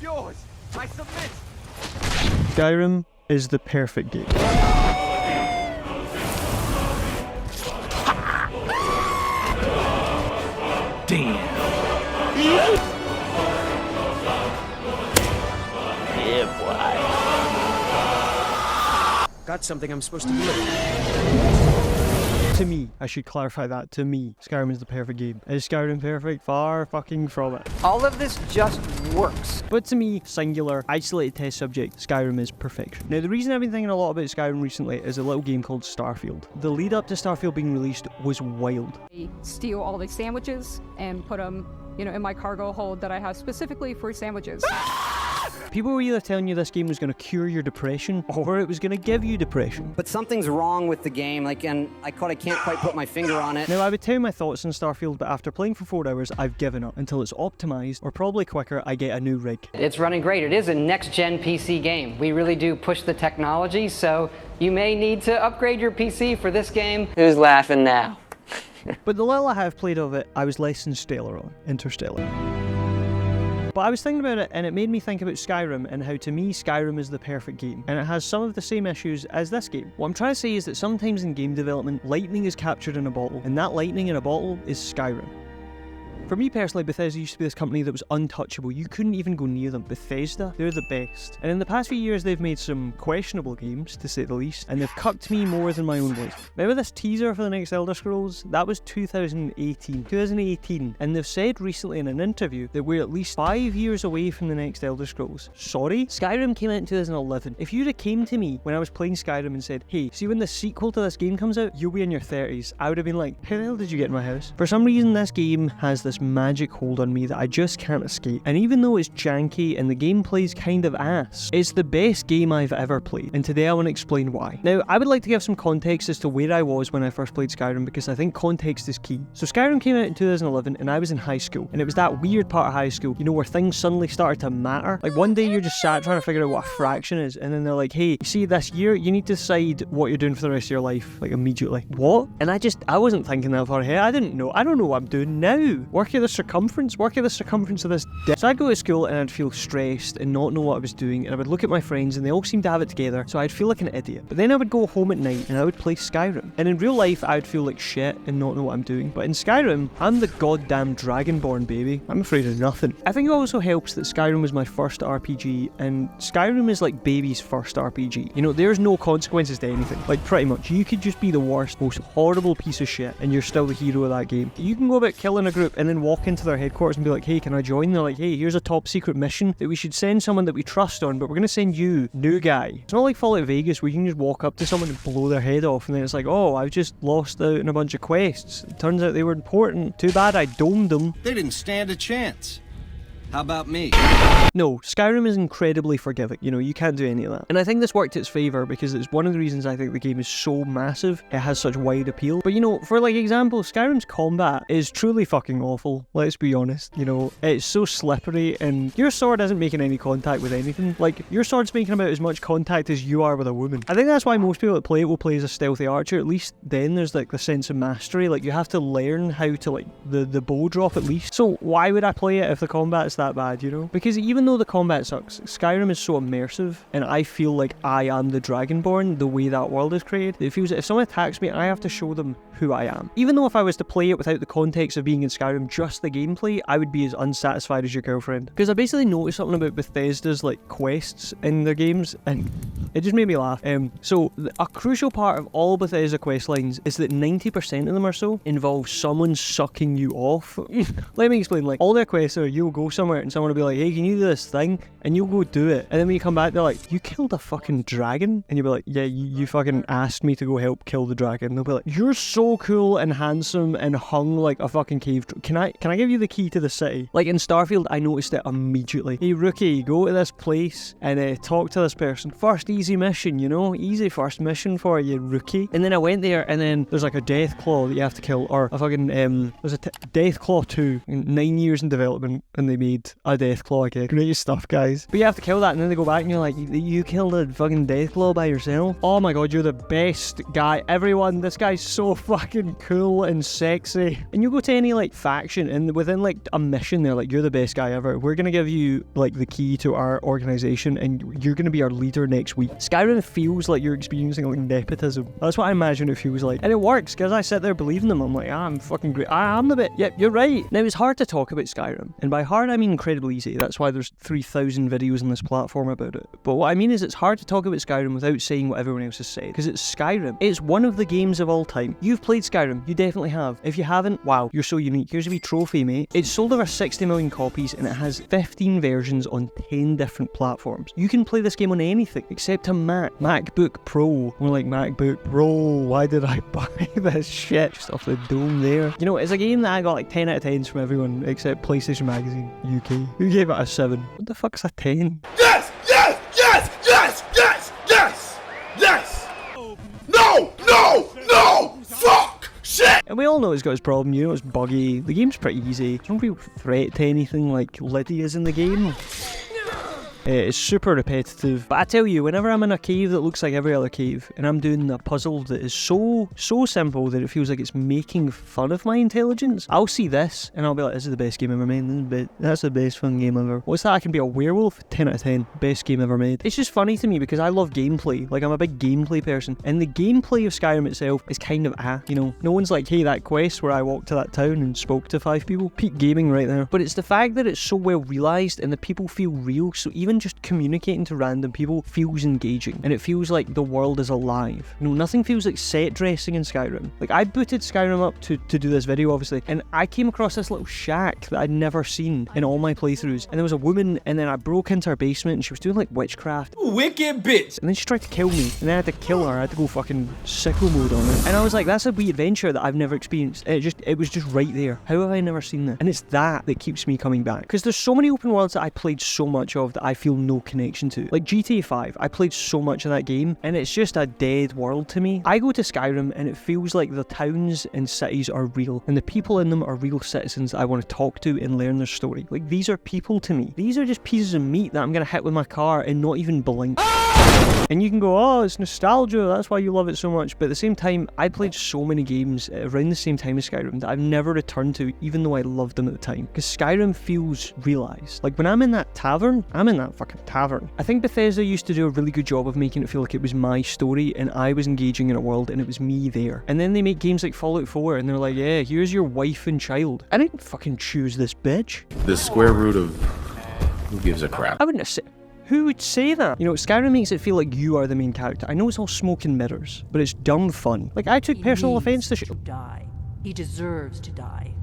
yours. I submit. Skyrim is the perfect game. Damn. Yeah, boy. Got something I'm supposed to be looking at. To me, I should clarify that, to me, Skyrim is the perfect game. Is Skyrim perfect? Far fucking from it. All of this just works. But to me, singular, isolated test subject, Skyrim is perfection. Now, the reason I've been thinking a lot about Skyrim recently is a little game called Starfield. The lead up to Starfield being released was wild. I steal all these sandwiches and put them, in my cargo hold that I have specifically for sandwiches. People were either telling you this game was going to cure your depression, or it was going to give you depression. But something's wrong with the game, and I can't quite put my finger on it. Now, I would tell you my thoughts on Starfield, but after playing for 4 hours, I've given up. Until it's optimized, or probably quicker, I get a new rig. It's running great. It is a next-gen PC game. We really do push the technology, so you may need to upgrade your PC for this game. Who's laughing now? But the little I have played of it, I was less than stellar on. Interstellar. But I was thinking about it, and it made me think about Skyrim, and how to me Skyrim is the perfect game, and it has some of the same issues as this game. What I'm trying to say is that sometimes in game development, lightning is captured in a bottle, and that lightning in a bottle is Skyrim. For me personally, Bethesda used to be this company that was untouchable. You couldn't even go near them. Bethesda, they're the best. And in the past few years, they've made some questionable games, to say the least, and they've cucked me more than my own wife. Remember this teaser for the next Elder Scrolls? That was 2018. And they've said recently in an interview that we're at least 5 years away from the next Elder Scrolls. Sorry? Skyrim came out in 2011. If you'd have came to me when I was playing Skyrim and said, hey, see when the sequel to this game comes out, you'll be in your 30s, I would have been like, how the hell did you get in my house? For some reason, this game has this magic hold on me that I just can't escape. And even though it's janky and the gameplay's kind of ass, it's the best game I've ever played. And today I want to explain why. Now, I would like to give some context as to where I was when I first played Skyrim, because I think context is key. So Skyrim came out in 2011 and I was in high school. And it was that weird part of high school, where things suddenly started to matter. Like one day you're just sat trying to figure out what a fraction is, and then they're like, hey, you see this year, you need to decide what you're doing for the rest of your life, like immediately. What? And I wasn't thinking that far ahead. I don't know what I'm doing now. Work out the circumference of this dick. So I'd go to school and I'd feel stressed and not know what I was doing, and I would look at my friends and they all seemed to have it together, so I'd feel like an idiot. But then I would go home at night and I would play Skyrim. And in real life, I would feel like shit and not know what I'm doing. But in Skyrim, I'm the goddamn Dragonborn, baby. I'm afraid of nothing. I think it also helps that Skyrim was my first RPG, and Skyrim is like baby's first RPG. There's no consequences to anything. Like, pretty much. You could just be the worst, most horrible piece of shit, and you're still the hero of that game. You can go about killing a group and then walk into their headquarters and be like, hey, can I join? They're like, hey, here's a top secret mission that we should send someone that we trust on, but we're going to send you, new guy. It's not like Fallout Vegas where you can just walk up to someone and blow their head off, and then it's like, oh, I've just lost out in a bunch of quests. It turns out they were important. Too bad I domed them. They didn't stand a chance. How about me? No, Skyrim is incredibly forgiving. You can't do any of that. And I think this worked to its favour because it's one of the reasons I think the game is so massive. It has such wide appeal. But for example, Skyrim's combat is truly fucking awful. Let's be honest. It's so slippery and your sword isn't making any contact with anything. Like, your sword's making about as much contact as you are with a woman. I think that's why most people that play it will play as a stealthy archer. At least then there's like the sense of mastery. Like, you have to learn how to the bow drop at least. So why would I play it if the combat's that bad, Because even though the combat sucks, Skyrim is so immersive, and I feel like I am the Dragonborn, the way that world is created. It feels like if someone attacks me, I have to show them who I am. Even though if I was to play it without the context of being in Skyrim, just the gameplay, I would be as unsatisfied as your girlfriend. Because I basically noticed something about Bethesda's quests in their games, and it just made me laugh. So a crucial part of all Bethesda quest lines is that 90% of them or so involve someone sucking you off. Let me explain. All their quests are, you'll go somewhere and someone will be like, hey, can you do this thing? And you'll go do it. And then when you come back, they're like, you killed a fucking dragon? And you'll be like, yeah, you fucking asked me to go help kill the dragon. And they'll be like, you're so cool and handsome and hung like a fucking cave. Can I give you the key to the city? Like in Starfield, I noticed it immediately. Hey, rookie, go to this place and talk to this person. First easy mission, Easy first mission for you, rookie. And then I went there, and then there's like a death claw that you have to kill, or a fucking, there's a death claw 2, 9 years in development, and they made killed a Deathclaw again. Great stuff, guys. But you have to kill that, and then they go back and you're like, you killed a fucking Deathclaw by yourself? Oh my god, you're the best guy. Everyone, this guy's so fucking cool and sexy. And you go to any like faction, and within like a mission, they're like, you're the best guy ever. We're gonna give you like the key to our organization, and you're gonna be our leader next week. Skyrim feels like you're experiencing like nepotism. That's what I imagine it feels like. And it works, because I sit there believing them. I'm like, I'm fucking great. I am the bit. Yep, you're right. Now, it's hard to talk about Skyrim. And by hard, I mean incredibly easy. That's why there's 3,000 videos on this platform about it. But what I mean is it's hard to talk about Skyrim without saying what everyone else has said. Because it's Skyrim. It's one of the games of all time. You've played Skyrim. You definitely have. If you haven't, wow, you're so unique. Here's a wee trophy, mate. It's sold over 60 million copies, and it has 15 versions on 10 different platforms. You can play this game on anything except a Mac. MacBook Pro. More like MacBook Pro. Why did I buy this shit? Just off the dome there. You know, it's a game that I got like 10 out of 10s from everyone except PlayStation Magazine UK. Who gave it a 7? What the fuck's a 10? Yes! Yes! Yes! Yes! Yes! Yes! Yes! No! No! No! Fuck! Shit! And we all know it's got its problem, you know, it's buggy. The game's pretty easy. There's no real threat to anything like Lydia's in the game. It's super repetitive, but I tell you, whenever I'm in a cave that looks like every other cave, and I'm doing a puzzle that is so simple that it feels like it's making fun of my intelligence, I'll see this, and I'll be like, this is the best game ever made, that's the best fun game ever. What's that? I can be a werewolf? 10 out of 10. Best game ever made. It's just funny to me because I love gameplay. Like, I'm a big gameplay person, and the gameplay of Skyrim itself is kind of you know, no one's like, hey, that quest where I walked to that town and spoke to 5 people, peak gaming right there. But it's the fact that it's so well realised, and the people feel real, so even just communicating to random people feels engaging, and it feels like the world is alive. You know, nothing feels like set dressing in Skyrim. Like, I booted Skyrim up to do this video, obviously, and I came across this little shack that I'd never seen in all my playthroughs, and there was a woman, and then I broke into her basement, and she was doing like witchcraft. Wicked bitch! And then she tried to kill me, and then I had to kill her. I had to go fucking sicko mode on her. And I was like, that's a wee adventure that I've never experienced. It was just right there. How have I never seen this? And it's that keeps me coming back. Because there's so many open worlds that I played so much of that I feel no connection to. Like GTA 5, I played so much of that game, and it's just a dead world to me. I go to Skyrim, and it feels like the towns and cities are real, and the people in them are real citizens I want to talk to and learn their story. Like, these are people to me. These are just pieces of meat that I'm gonna hit with my car and not even blink. And you can go, oh, it's nostalgia, that's why you love it so much. But at the same time, I played so many games around the same time as Skyrim that I've never returned to, even though I loved them at the time. Because Skyrim feels realised. Like, when I'm in that tavern, I'm in that fucking tavern. I think Bethesda used to do a really good job of making it feel like it was my story, and I was engaging in a world, and it was me there. And then they make games like Fallout 4, and they're like, yeah, here's your wife and child. I didn't fucking choose this bitch. The square root of who gives a crap. I wouldn't have said... Who would say that? You know, Skyrim makes it feel like you are the main character. I know it's all smoke and mirrors, but it's dumb fun. Like, I took personal offense to die. He deserves to die.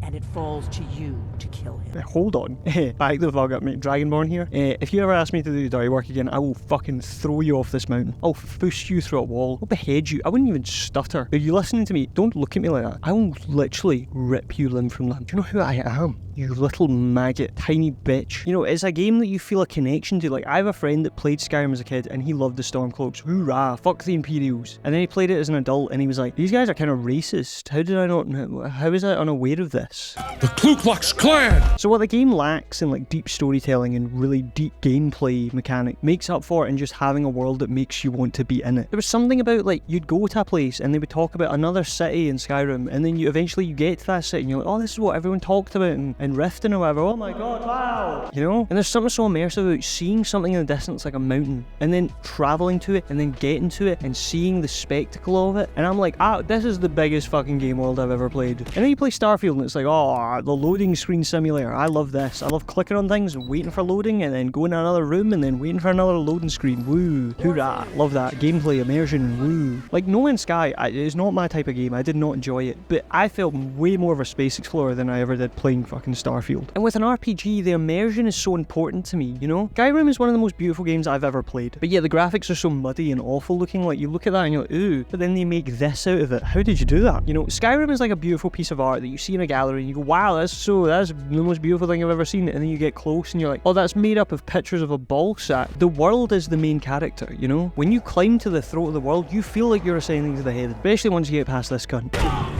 And it falls to you to kill him. Hold on. Back the vlog up, mate. Dragonborn here. If you ever ask me to do dirty work again, I will fucking throw you off this mountain. I'll push you through a wall. I'll behead you. I wouldn't even stutter. Are you listening to me? Don't look at me like that. I will literally rip you limb from limb. Do you know who I am? You little maggot, tiny bitch. You know, it's a game that you feel a connection to. Like, I have a friend that played Skyrim as a kid, and he loved the Stormcloaks. Hoorah, fuck the Imperials. And then he played it as an adult, and he was like, these guys are kind of racist. How did I not know? How was I unaware of this? The Ku Klux Klan! So what the game lacks in like deep storytelling and really deep gameplay mechanic makes up for it in just having a world that makes you want to be in it. There was something about, like, you'd go to a place and they would talk about another city in Skyrim, and then you eventually get to that city and you're like, oh, this is what everyone talked about in Riften or whatever. Oh my god, wow! You know? And there's something so immersive about seeing something in the distance like a mountain, and then travelling to it, and then getting to it, and seeing the spectacle of it. And I'm like, this is the biggest fucking game world I've ever played. And then you play Starfield and it's like, oh, the loading screen simulator. I love this. I love clicking on things and waiting for loading, and then going to another room and then waiting for another loading screen. Woo. Hoorah. Love that. Gameplay, immersion, woo. Like, No Man's Sky, it's not my type of game. I did not enjoy it. But I felt way more of a space explorer than I ever did playing fucking Starfield. And with an RPG, the immersion is so important to me, you know? Skyrim is one of the most beautiful games I've ever played. But yeah, the graphics are so muddy and awful looking. Like, you look at that and you're like, ooh. But then they make this out of it. How did you do that? You know, Skyrim is like a beautiful piece of art that you see in a gallery and you go, wow, that's the most beautiful thing I've ever seen. And then you get close and you're like, oh, that's made up of pictures of a ball sack. The world is the main character, you know? When you climb to the throat of the world, you feel like you're ascending to the heaven. Especially once you get past this cunt.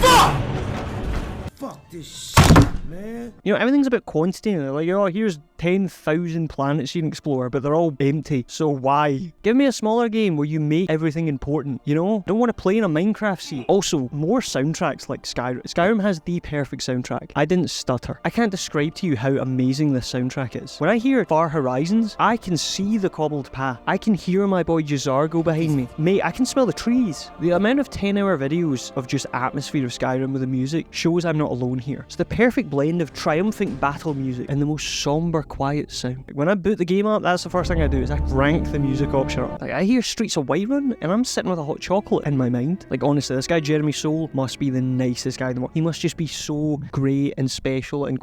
Fuck! Fuck this shit, man. man. You know, everything's about quantity now. Like, oh, here's 10,000 planets you can explore, but they're all empty. So why? Give me a smaller game where you make everything important, you know? Don't want to play in a Minecraft scene. Also, more soundtracks like Skyrim. Skyrim has the perfect soundtrack. I didn't stutter. I can't describe to you how amazing this soundtrack is. When I hear Far Horizons, I can see the cobbled path. I can hear my boy Jazar go behind me. Mate, I can smell the trees. The amount of 10-hour videos of just atmosphere of Skyrim with the music shows I'm not alone here. It's the perfect blend of triumphant battle music and the most somber, quiet sound. When I boot the game up, that's the first thing I do, is I rank the music option up. Like, I hear Streets of Whiterun, and I'm sitting with a hot chocolate in my mind. Like, honestly, this guy Jeremy Soule must be the nicest guy in the world. He must just be so great and special and...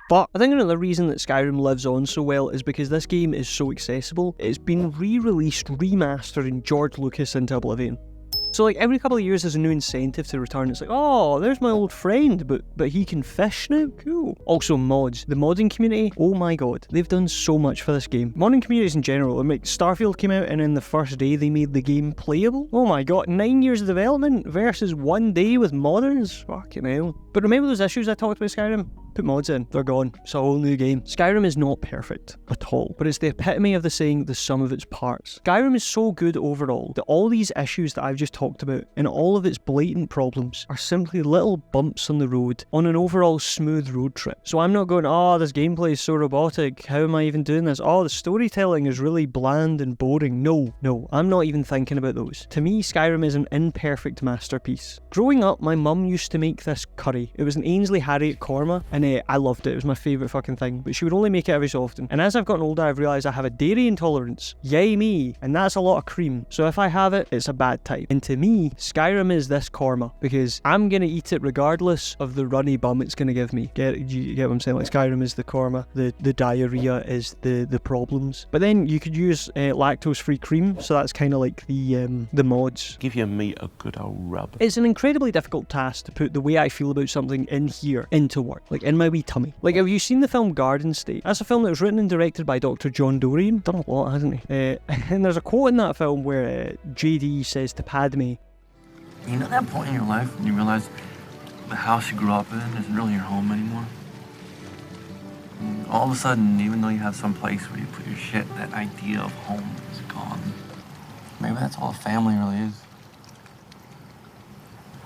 But I think another reason that Skyrim lives on so well is because this game is so accessible. It's been re-released, remastered, and George Lucas into oblivion. So like every couple of years there's a new incentive to return. It's like, oh, there's my old friend, but he can fish now? Cool. Also mods. The modding community, oh my god, they've done so much for this game. Modding communities in general. I mean, Starfield came out and in the first day they made the game playable. Oh my god, 9 years of development versus 1 day with modders? Fucking hell. But remember those issues I talked about Skyrim? Put mods in, they're gone. It's a whole new game. Skyrim is not perfect at all, but it's the epitome of the saying, the sum of its parts. Skyrim is so good overall that all these issues that I've just talked about and all of its blatant problems are simply little bumps on the road on an overall smooth road trip. So I'm not going, oh, this gameplay is so robotic, how am I even doing this? Oh, the storytelling is really bland and boring. No, I'm not even thinking about those. To me, Skyrim is an imperfect masterpiece. Growing up, my mum used to make this curry. It was an Ainsley Harriet korma, and I loved it. It was my favourite fucking thing, but she would only make it every so often. And as I've gotten older, I've realised I have a dairy intolerance. Yay me! And that's a lot of cream. So if I have it, it's a bad time. And to me, Skyrim is this korma, because I'm gonna eat it regardless of the runny bum it's gonna give me. You get what I'm saying? Like, Skyrim is the korma, the diarrhea is the problems. But then you could use lactose-free cream, so that's kind of like the mods. Give your meat a good old rub. It's an incredibly difficult task to put the way I feel about something in here into work. Like, in my wee tummy. Like, have you seen the film Garden State? That's a film that was written and directed by Dr. John Dorian. Done a lot, hasn't he? And there's a quote in that film where JD says to Padme, You know that point in your life when you realize the house you grew up in isn't really your home anymore? And all of a sudden, even though you have some place where you put your shit, that idea of home is gone. Maybe that's all a family really is.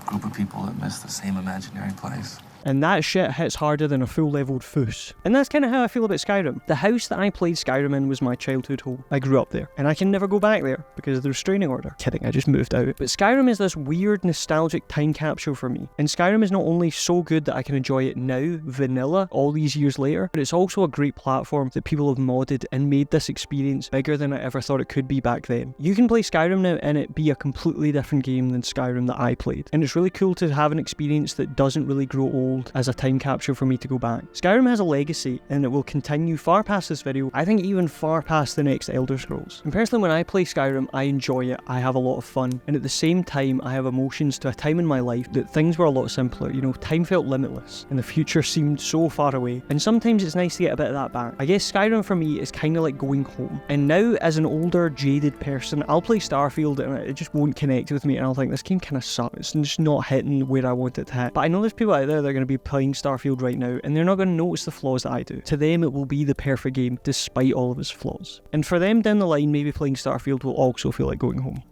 A group of people that miss the same imaginary place. and that shit hits harder than a full-leveled foos. And that's kind of how I feel about Skyrim. The house that I played Skyrim in was my childhood home. I grew up there, and I can never go back there because of the restraining order. Kidding, I just moved out. But Skyrim is this weird, nostalgic time capsule for me. And Skyrim is not only so good that I can enjoy it now, vanilla, all these years later, but it's also a great platform that people have modded and made this experience bigger than I ever thought it could be back then. You can play Skyrim now and it be a completely different game than Skyrim that I played. And it's really cool to have an experience that doesn't really grow old as a time capsule for me to go back. Skyrim has a legacy and it will continue far past this video, I think even far past the next Elder Scrolls. And personally, when I play Skyrim, I enjoy it, I have a lot of fun, and at the same time I have emotions to a time in my life that things were a lot simpler. You know, time felt limitless and the future seemed so far away, and sometimes it's nice to get a bit of that back. I guess Skyrim for me is kind of like going home. And now, as an older, jaded person, I'll play Starfield and it just won't connect with me, and I'll think this game kind of sucks, it's just not hitting where I want it to hit. But I know there's people out there that are going to be playing Starfield right now and they're not going to notice the flaws that I do. To them it will be the perfect game despite all of its flaws. And for them down the line, maybe playing Starfield will also feel like going home.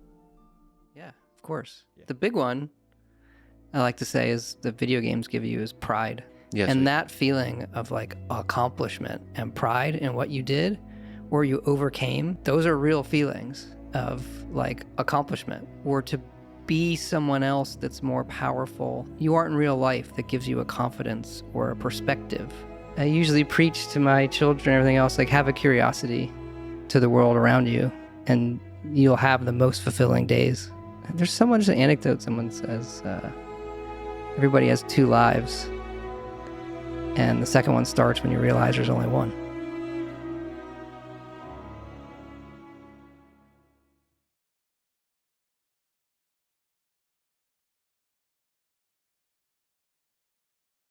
Yeah, of course. Yeah. The big one I like to say is the video games give you is pride. Yes, and that feeling of like accomplishment and pride in what you did or you overcame, those are real feelings of like accomplishment. Or to be someone else that's more powerful you aren't in real life, that gives you a confidence or a perspective. I usually preach to my children and everything else, like, have a curiosity to the world around you and you'll have the most fulfilling days. There's someone, just an anecdote, someone says, everybody has 2 lives and the second one starts when you realize there's only one.